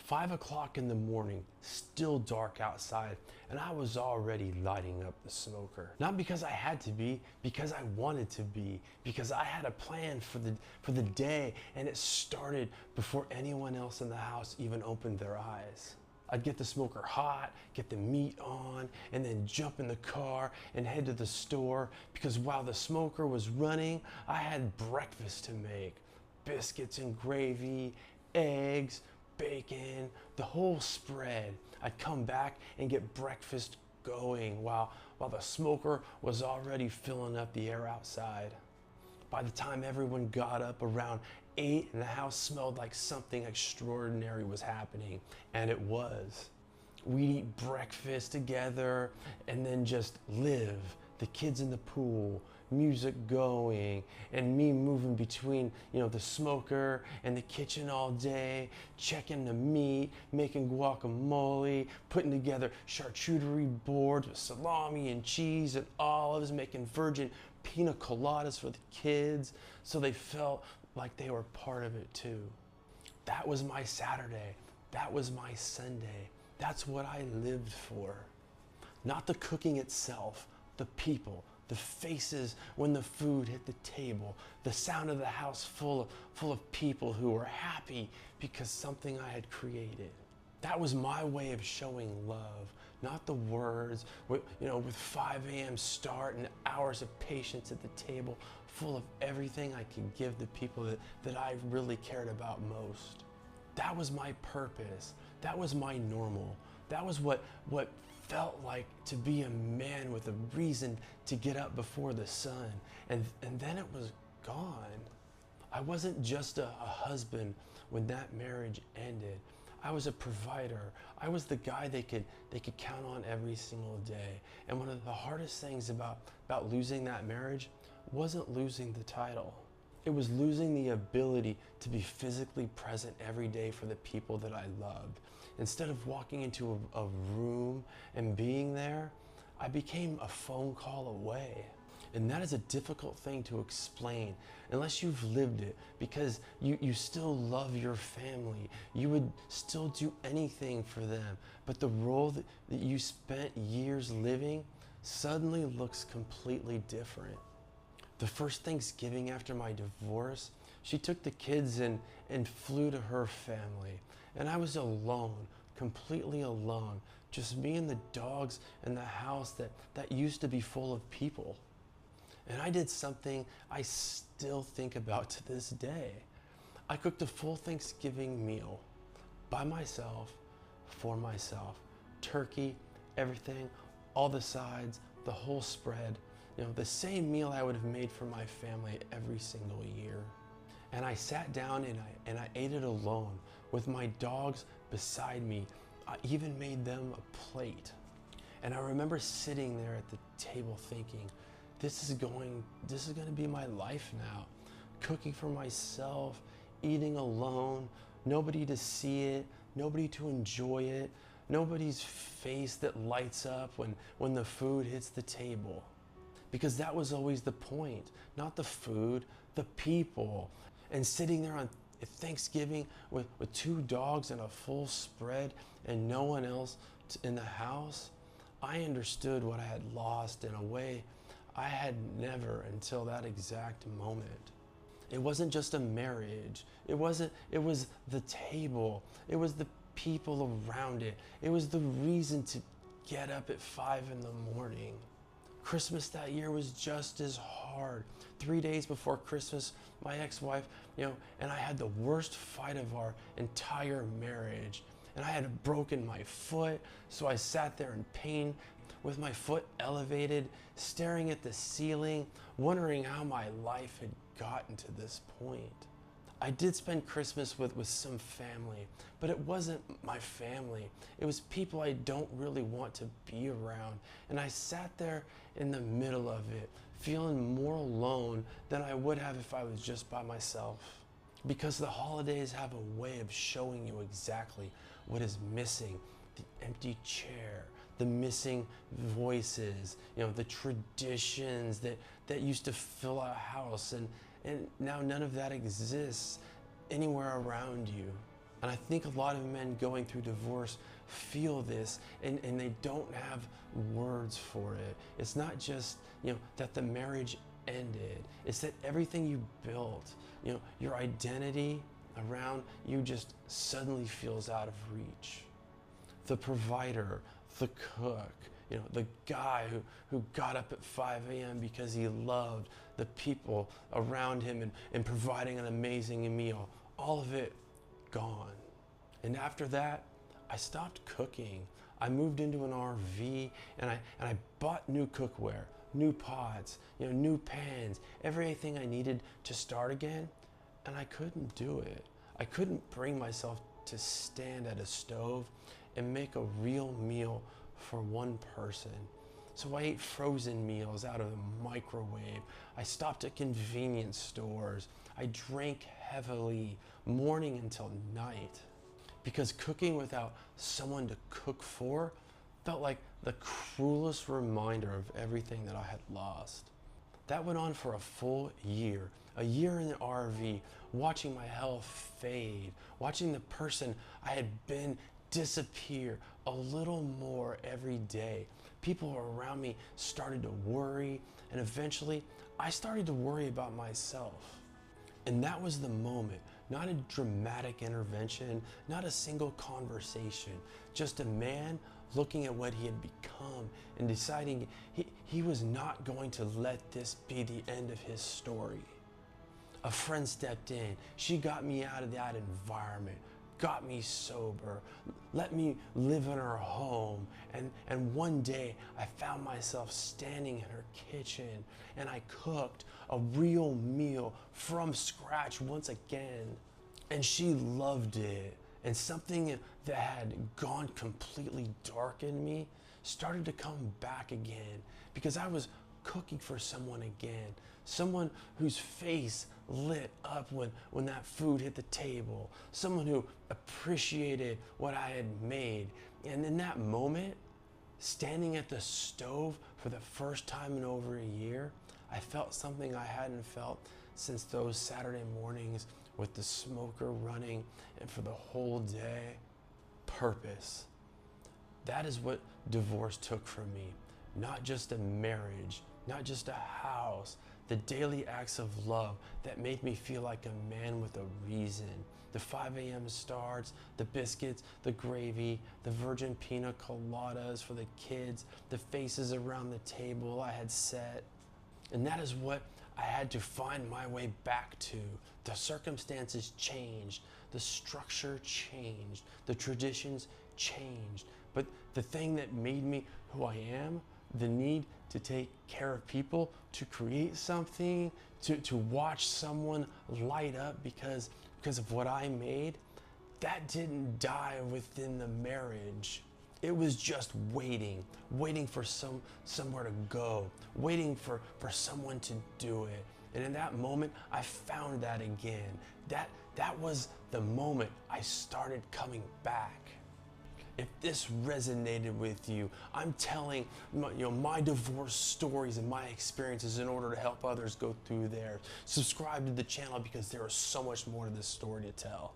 5 o'clock in the morning, still dark outside, and I was already lighting up the smoker. Not because I had to be, because I wanted to be, because I had a plan for the day, and it started before anyone else in the house even opened their eyes. I'd get the smoker hot, get the meat on, and then jump in the car and head to the store, because while the smoker was running, I had breakfast to make. Biscuits and gravy, eggs, bacon, the whole spread. I'd come back and get breakfast going while the smoker was already filling up the air outside. By the time everyone got up around 8 and the house smelled like something extraordinary was happening, and it was. We'd eat breakfast together and then just live. The kids in the pool, music going, and me moving between, the smoker and the kitchen all day, checking the meat, making guacamole, putting together charcuterie boards with salami and cheese and olives, making virgin pina coladas for the kids so they felt like they were part of it too. That was my Saturday. That was my Sunday. That's what I lived for. Not the cooking itself, the people, the faces when the food hit the table, the sound of the house full of people who were happy because something I had created. That was my way of showing love, not the words, with 5 a.m. start and hours of patience at the table, full of everything I could give the people that I really cared about most. That was my purpose. That was my normal. That was what felt like to be a man with a reason to get up before the sun. And then it was gone. I wasn't just a husband when that marriage ended. I was a provider. I was the guy they could count on every single day. And one of the hardest things about losing that marriage wasn't losing the title. It was losing the ability to be physically present every day for the people that I loved. Instead of walking into a room and being there, I became a phone call away. And that is a difficult thing to explain unless you've lived it, because you still love your family. You would still do anything for them. But the role that you spent years living suddenly looks completely different. The first Thanksgiving after my divorce, she took the kids and flew to her family. And I was alone, completely alone. Just me and the dogs in the house that used to be full of people. And I did something I still think about to this day. I cooked a full Thanksgiving meal by myself, for myself. Turkey, everything, all the sides, the whole spread. The same meal I would have made for my family every single year. And I sat down and I ate it alone with my dogs beside me. I even made them a plate. And I remember sitting there at the table thinking, this is going to be my life now. Cooking for myself, eating alone, nobody to see it, nobody to enjoy it, nobody's face that lights up when the food hits the table. Because that was always the point, not the food, the people. And sitting there on Thanksgiving with 2 dogs and a full spread and no one else in the house, I understood what I had lost in a way I had never until that exact moment. It wasn't just a marriage. It was the table. It was the people around it. It was the reason to get up at 5 in the morning. Christmas that year was just as hard. 3 days before Christmas, my ex-wife, and I had the worst fight of our entire marriage. And I had broken my foot, so I sat there in pain with my foot elevated, staring at the ceiling, wondering how my life had gotten to this point. I did spend Christmas with some family, but it wasn't my family. It was people I don't really want to be around. And I sat there in the middle of it, feeling more alone than I would have if I was just by myself. Because the holidays have a way of showing you exactly what is missing. The empty chair, the missing voices, the traditions that used to fill our house, and now none of that exists anywhere around you. And I think a lot of men going through divorce feel this, and they don't have words for it. It's not just, that the marriage ended. It's that everything you built, your identity around you just suddenly feels out of reach. The provider, the cook, the guy who got up at 5 a.m. because he loved the people around him and providing an amazing meal, all of it gone. And after that, I stopped cooking. I moved into an RV and I bought new cookware, new pots, new pans, everything I needed to start again, and I couldn't do it. I couldn't bring myself to stand at a stove and make a real meal for one person. So I ate frozen meals out of the microwave. I stopped at convenience stores. I drank heavily, morning until night. Because cooking without someone to cook for felt like the cruelest reminder of everything that I had lost. That went on for a full year. A year in the RV, watching my health fade, watching the person I had been disappear a little more every day. People around me started to worry, and eventually I started to worry about myself. And that was the moment, not a dramatic intervention, not a single conversation, just a man looking at what he had become and deciding he was not going to let this be the end of his story. A friend stepped in. She got me out of that environment, got me sober, let me live in her home. And one day I found myself standing in her kitchen and I cooked a real meal from scratch once again. And she loved it. And something that had gone completely dark in me started to come back again because I was cooking for someone again, someone whose face lit up when that food hit the table, someone who appreciated what I had made. And in that moment, standing at the stove for the first time in over a year, I felt something I hadn't felt since those Saturday mornings with the smoker running and for the whole day. Purpose. That is what divorce took from me. Not just a marriage, not just a house, the daily acts of love that made me feel like a man with a reason. The 5 a.m. starts, the biscuits, the gravy, the virgin pina coladas for the kids, the faces around the table I had set. And that is what I had to find my way back to. The circumstances changed, the structure changed, the traditions changed. But the thing that made me who I am, the need to take care of people, to create something, to watch someone light up because of what I made, that didn't die within the marriage. It was just waiting for somewhere to go, waiting for someone to do it. And in that moment, I found that again. That was the moment I started coming back. If this resonated with you, I'm telling my divorce stories and my experiences in order to help others go through theirs. Subscribe to the channel because there is so much more to this story to tell.